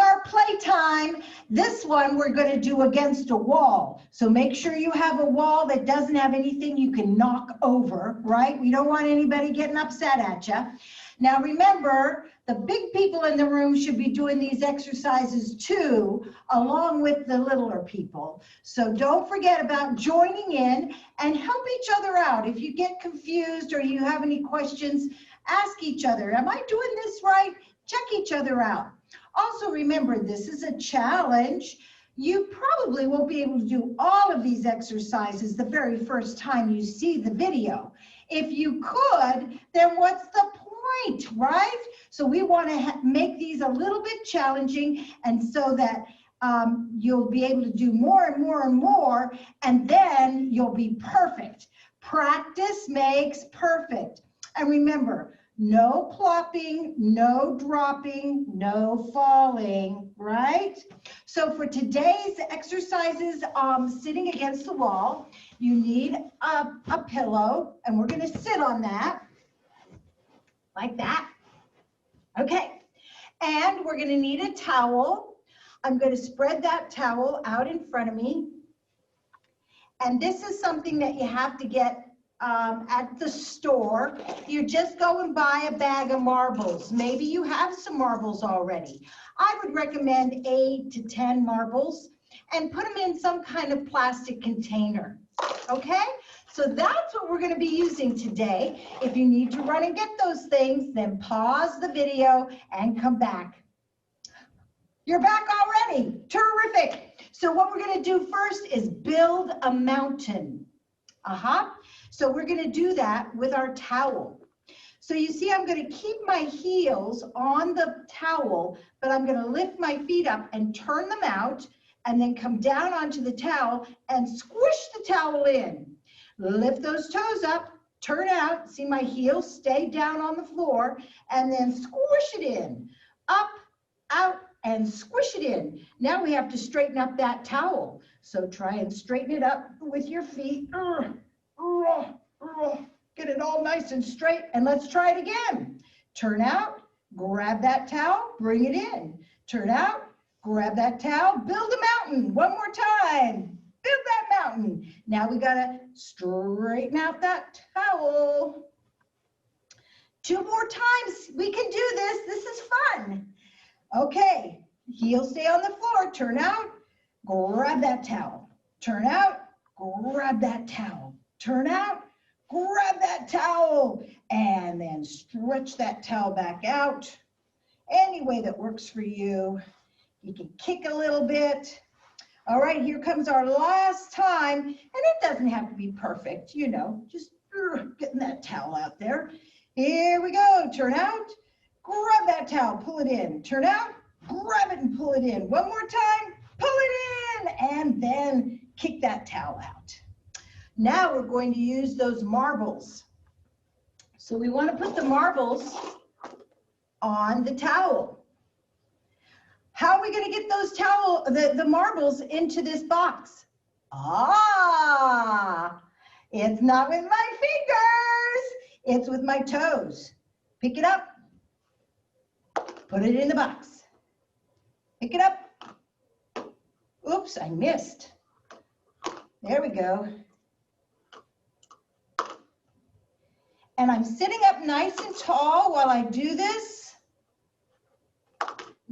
our playtime. This one we're going to do against a wall. So make sure you have a wall that doesn't have anything you can knock over, right? We don't want anybody getting upset at you. Now remember, the big people in the room should be doing these exercises too, along with the littler people. So don't forget about joining in and help each other out. If you get confused or you have any questions, ask each other, am I doing this right? Check each other out. Also remember, this is a challenge. You probably won't be able to do all of these exercises the very first time you see the video. If you could, then what's the point, right? So we want to make these a little bit challenging, and so that you'll be able to do more and more and more, and then you'll be perfect. Practice makes perfect. And remember, no plopping, no dropping, no falling, right? So for today's exercises, sitting against the wall, you need a pillow, and we're going to sit on that, like that. Okay, and we're going to need a towel. I'm going to spread that towel out in front of me. And this is something that you have to get at the store. You just go and buy a bag of marbles. Maybe you have some marbles already. I would recommend 8 to 10 marbles and put them in some kind of plastic container. Okay? So that's what we're going to be using today. If you need to run and get those things, then pause the video and come back. You're back already. Terrific. So what we're going to do first is build a mountain. So we're going to do that with our towel. So you see, I'm going to keep my heels on the towel, but I'm going to lift my feet up and turn them out, and then come down onto the towel and squish the towel in. Lift those toes up, turn out, see my heels stay down on the floor, and then squish it in. Up, out, and squish it in. Now we have to straighten up that towel. So try and straighten it up with your feet. Get it all nice and straight, and let's try it again. Turn out, grab that towel, bring it in. Turn out, grab that towel, build a mountain. One more time. Build that mountain. Now we gotta straighten out that towel. 2 more times. We can do this. This is fun. Okay, heels stay on the floor. Turn out, grab that towel. Turn out, grab that towel. Turn out, grab that towel. And then stretch that towel back out. Any way that works for you. You can kick a little bit. All right, here comes our last time, and it doesn't have to be perfect, you know, just getting that towel out there. Here we go. Turn out, grab that towel, pull it in. Turn out, grab it and pull it in. One more time, pull it in, and then kick that towel out. Now we're going to use those marbles. So we want to put the marbles on the towel. How are we going to get those the marbles into this box? It's not with my fingers. It's with my toes. Pick it up. Put it in the box. Pick it up. Oops, I missed. There we go. And I'm sitting up nice and tall while I do this.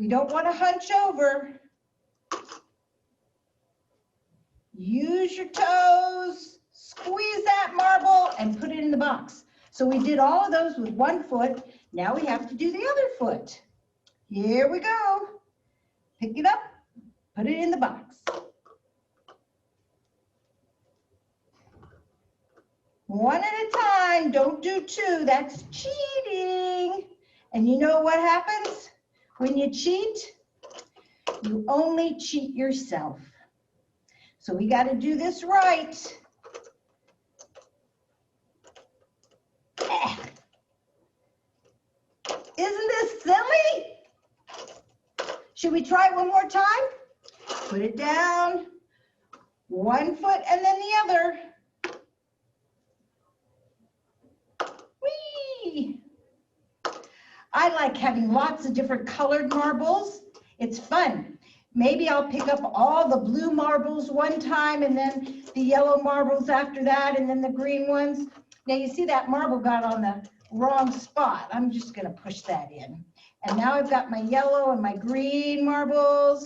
You don't want to hunch over. Use your toes, squeeze that marble, and put it in the box. So we did all of those with one foot. Now we have to do the other foot. Here we go. Pick it up, put it in the box. One at a time, don't do 2, that's cheating. And you know what happens? When you cheat, you only cheat yourself. So we got to do this right. Isn't this silly? Should we try it one more time? Put it down, one foot and then the other. Whee! I like having lots of different colored marbles. It's fun. Maybe I'll pick up all the blue marbles one time and then the yellow marbles after that and then the green ones. Now you see that marble got on the wrong spot. I'm just gonna push that in. And now I've got my yellow and my green marbles.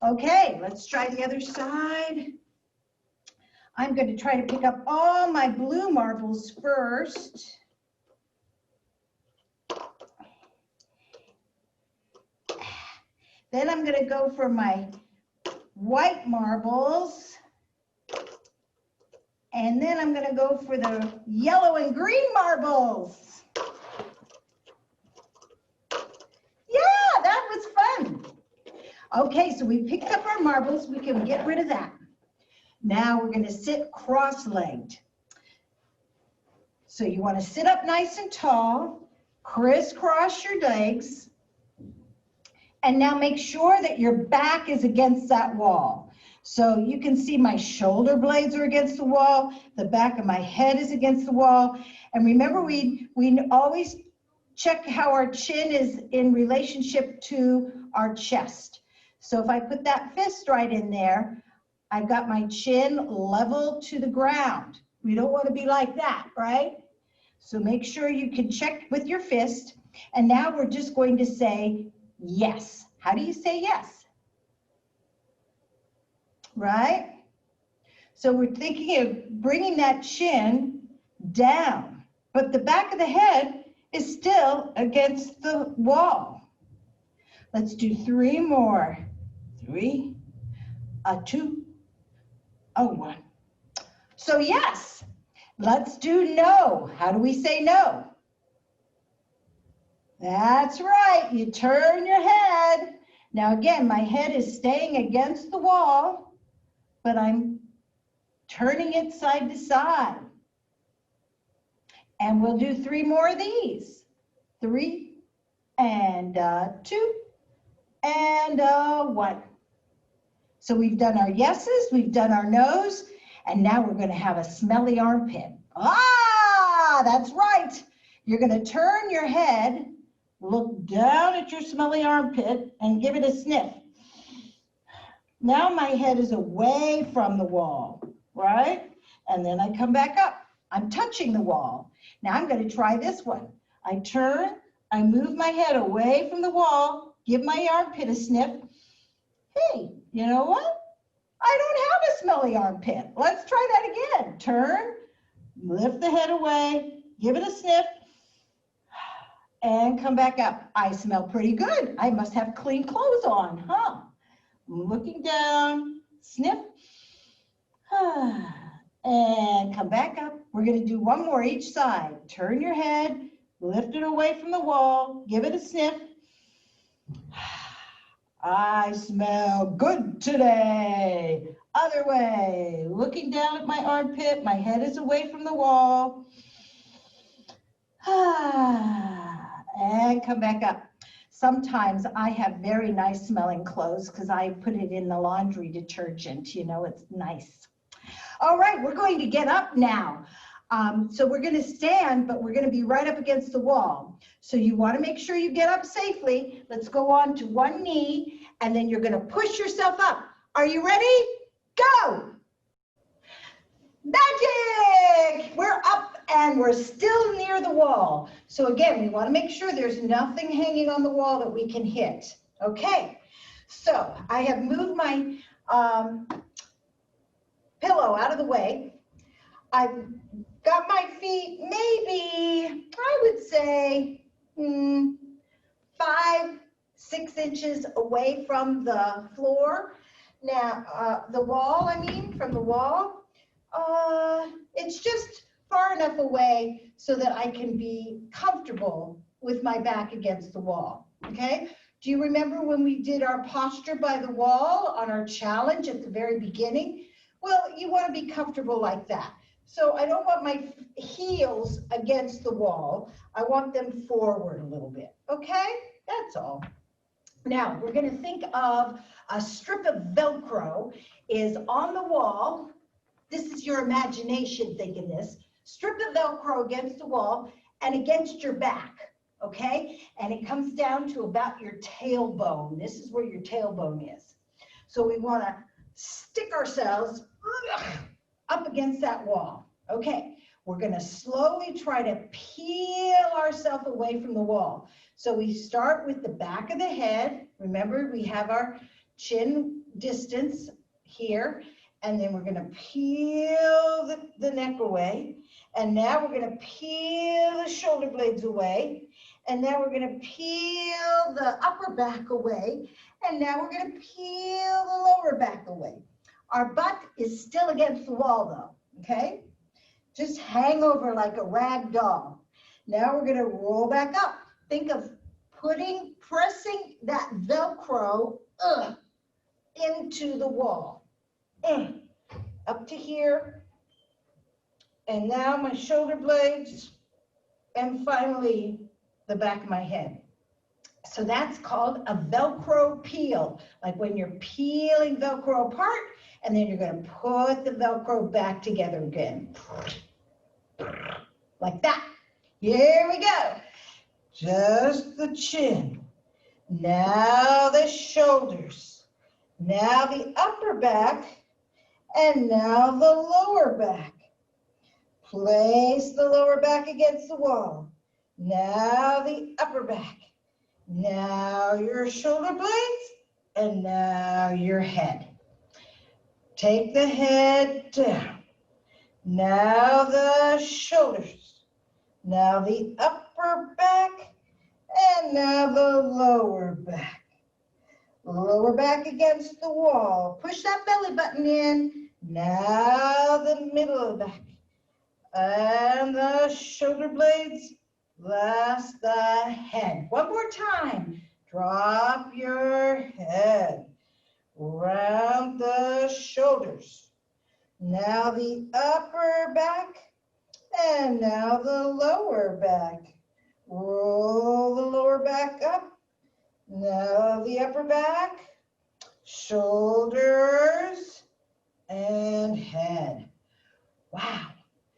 Okay, let's try the other side. I'm going to try to pick up all my blue marbles first. Then I'm going to go for my white marbles. And then I'm going to go for the yellow and green marbles. Yeah, that was fun. Okay, so we picked up our marbles. We can get rid of that. Now we're going to sit cross-legged. So you want to sit up nice and tall, crisscross your legs, and now make sure that your back is against that wall. So you can see my shoulder blades are against the wall, the back of my head is against the wall. And remember, we always check how our chin is in relationship to our chest. So if I put that fist right in there, I've got my chin level to the ground. We don't want to be like that, right? So make sure you can check with your fist. And now we're just going to say yes. How do you say yes? Right? So we're thinking of bringing that chin down, but the back of the head is still against the wall. Let's do 3 more. 3, 2, 1. So yes, let's do no. How do we say no? That's right, you turn your head. Now again, my head is staying against the wall, but I'm turning it side to side. And we'll do 3 more of these. 3, and 2, and 1. So we've done our yeses, we've done our nos, and now we're going to have a smelly armpit. Ah, that's right. You're going to turn your head, look down at your smelly armpit, and give it a sniff. Now my head is away from the wall, right? And then I come back up. I'm touching the wall. Now I'm going to try this one. I turn, I move my head away from the wall, give my armpit a sniff. Hey, you know what? I don't have a smelly armpit. Let's try that again. Turn, lift the head away, give it a sniff, and come back up. I smell pretty good. I must have clean clothes on, huh? Looking down, sniff, and come back up. We're going to do 1 more each side. Turn your head, lift it away from the wall, give it a sniff. I smell good today. Other way, looking down at my armpit, my head is away from the wall. And come back up. Sometimes I have very nice smelling clothes because I put it in the laundry detergent. You know, it's nice. All right, we're going to get up now. So we're going to stand, but we're going to be right up against the wall. So you want to make sure you get up safely. Let's go on to 1 knee, and then you're going to push yourself up. Are you ready? Go! Magic! We're up and we're still near the wall. So again, we want to make sure there's nothing hanging on the wall that we can hit. Okay, so I have moved my pillow out of the way. I've got my feet maybe, I would say, 5, 6 inches away from the floor. Now, the wall, from the wall. It's just far enough away so that I can be comfortable with my back against the wall, okay? Do you remember when we did our posture by the wall on our challenge at the very beginning? Well, you want to be comfortable like that. So I don't want my heels against the wall. I want them forward a little bit, okay? That's all. Now, we're going to think of a strip of Velcro is on the wall. This is your imagination thinking this. Strip of Velcro against the wall and against your back, okay? And it comes down to about your tailbone. This is where your tailbone is. So we want to stick ourselves up against that wall. Okay, we're going to slowly try to peel ourselves away from the wall. So we start with the back of the head. Remember, we have our chin distance here, and then we're going to peel the neck away. And now we're going to peel the shoulder blades away. And now we're going to peel the upper back away. And now we're going to peel the lower back away. Our butt is still against the wall though, okay? Just hang over like a rag doll. Now we're going to roll back up. Think of pressing that Velcro into the wall. Up to here. And now my shoulder blades. And finally, the back of my head. So that's called a Velcro peel. Like when you're peeling Velcro apart, and then you're going to put the Velcro back together again. Like that. Here we go. Just the chin. Now the shoulders. Now the upper back. And now the lower back. Place the lower back against the wall. Now the upper back. Now your shoulder blades. And now your head. Take the head down. Now the shoulders. Now the upper back. And now the lower back. Lower back against the wall. Push that belly button in. Now the middle of the back. And the shoulder blades. Last the head. One more time. Drop your head. Round the shoulders. Now the upper back. And now the lower back. Roll the lower back up. Now the upper back. Shoulders. And head. Wow.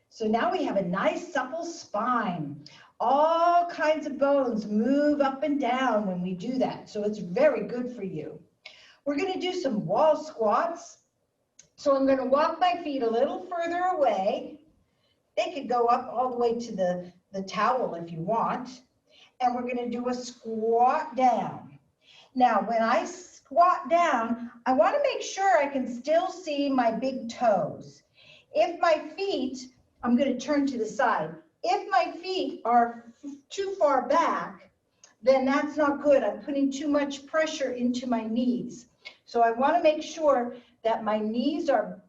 So now we have a nice supple spine. All kinds of bones move up and down when we do that. So it's very good for you. We're going to do some wall squats. So I'm going to walk my feet a little further away. They could go up all the way to the towel if you want. And we're going to do a squat down. Now, when I squat down, I want to make sure I can still see my big toes. If my feet, I'm going to turn to the side. If my feet are too far back, then that's not good. I'm putting too much pressure into my knees. So I want to make sure that my knees are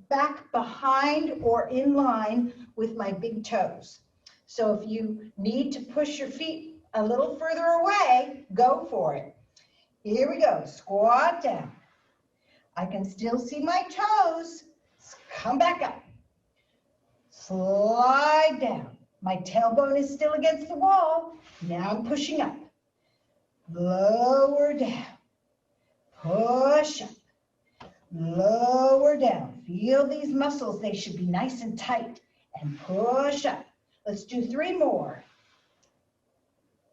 back behind or in line with my big toes. So if you need to push your feet a little further away, go for it. Here we go. Squat down. I can still see my toes. Come back up. Slide down. My tailbone is still against the wall. Now I'm pushing up. Lower down. Push up. Lower down. Feel these muscles. They should be nice and tight. And push up. Let's do 3 more.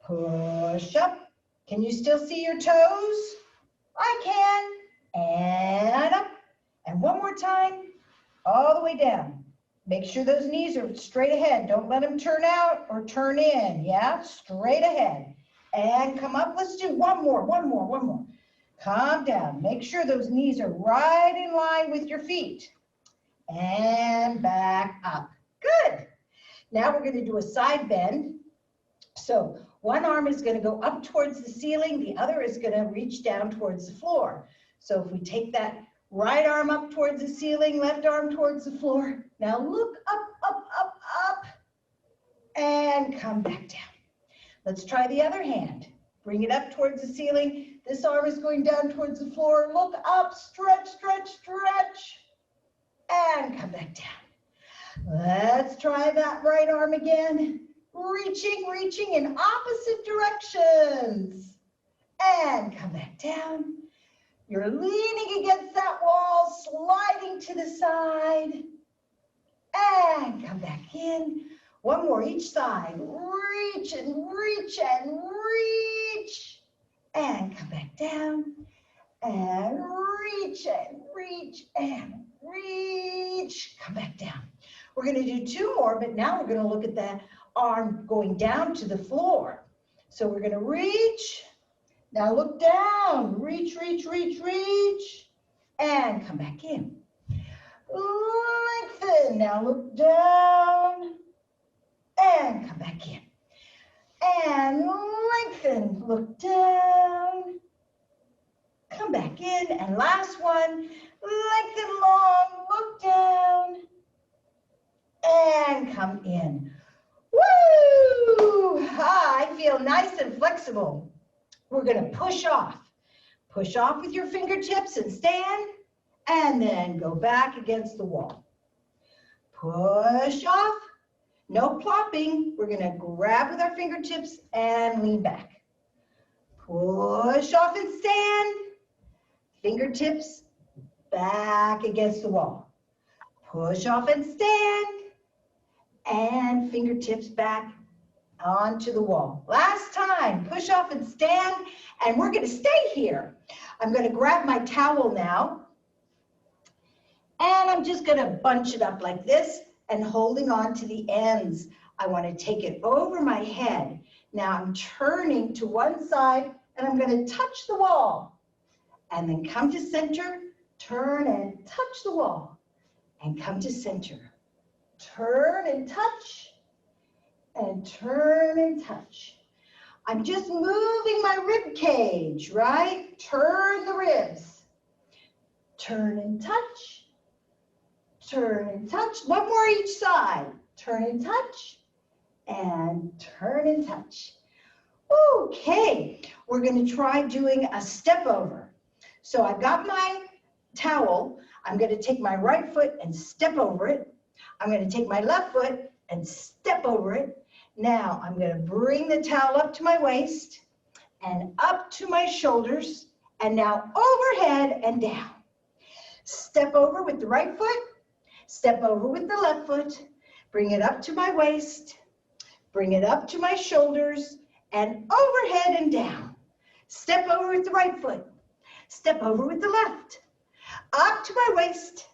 Push up. Can you still see your toes? I can. And up. And one more time. All the way down. Make sure those knees are straight ahead. Don't let them turn out or turn in. Yeah, straight ahead. And come up. Let's do one more. Calm down. Make sure those knees are right in line with your feet. And back up. Good. Now we're going to do a side bend. So one arm is going to go up towards the ceiling. The other is going to reach down towards the floor. So if we take that right arm up towards the ceiling, left arm towards the floor. Now look up, up, up, up, and come back down. Let's try the other hand. Bring it up towards the ceiling. This arm is going down towards the floor. Look up, stretch, stretch, stretch, and come back down. Let's try that right arm again. Reaching, reaching in opposite directions. And come back down. You're leaning against that wall, sliding to the side. And come back in. One more each side. Reach and reach and reach. And come back down. And reach and reach and reach. Come back down. We're going to do 2 more, but now we're going to look at that arm going down to the floor. So we're going to reach. Now look down. Reach, reach, reach, reach. And come back in. Lengthen. Now look down. And come back in. And lengthen. Look down. Come back in. And last one. Lengthen long. Look down. And come in. Woo! I feel nice and flexible. We're going to push off. Push off with your fingertips and stand. And then go back against the wall. Push off. No plopping. We're going to grab with our fingertips and lean back. Push off and stand. Fingertips back against the wall. Push off and stand. And fingertips back onto the wall. Last time. Push off and stand. And we're going to stay here. I'm going to grab my towel now. And I'm just going to bunch it up like this and holding on to the ends. I want to take it over my head. Now I'm turning to one side and I'm going to touch the wall. And then come to center, turn and touch the wall. And come to center. Turn and touch. And turn and touch. I'm just moving my rib cage, right? Turn the ribs. Turn and touch. Turn and touch. One more each side. Turn and touch. And turn and touch. Okay, we're going to try doing a step over. So I've got my towel. I'm going to take my right foot and step over it. I'm going to take my left foot and step over it. Now I'm going to bring the towel up to my waist and up to my shoulders. And now overhead and down. Step over with the right foot. Step over with the left foot, bring it up to my waist, bring it up to my shoulders, and overhead and down. Step over with the right foot, step over with the left, up to my waist,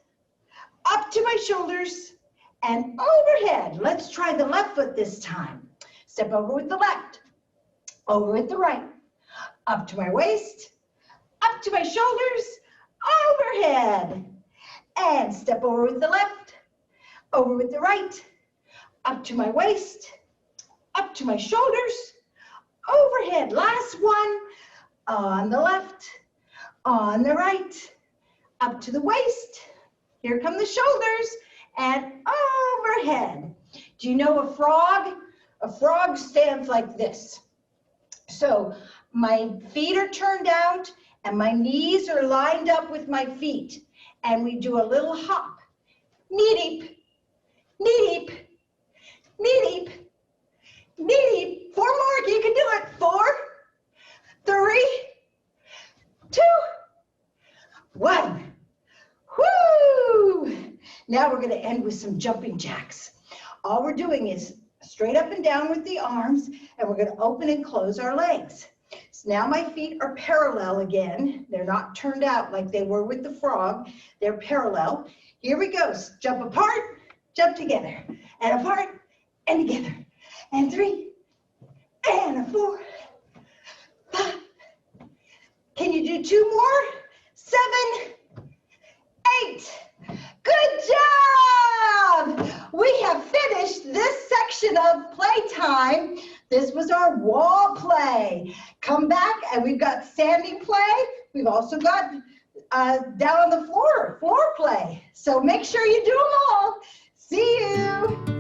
up to my shoulders, and overhead. Let's try the left foot this time. Step over with the left, over with the right, up to my waist, up to my shoulders, overhead. And step over with the left, over with the right, up to my waist, up to my shoulders, overhead. Last one, on the left, on the right, up to the waist. Here come the shoulders, and overhead. Do you know a frog? A frog stands like this. So my feet are turned out, and my knees are lined up with my feet. And we do a little hop. Knee-deep, knee-deep, knee-deep, knee-deep. 4 more, you can do it. 4, 3, 2, 1. Woo! Now we're going to end with some jumping jacks. All we're doing is straight up and down with the arms, and we're going to open and close our legs. So now my feet are parallel again. They're not turned out like they were with the frog. They're parallel. Here we go. Jump apart, jump together, and apart, and together. And 3, and a 4, 5. Can you do 2 more? 7, 8. Good job! We have finished this section of playtime. This was our wall play. Come back and we've got standing play. We've also got down on the floor play. So make sure you do them all. See you.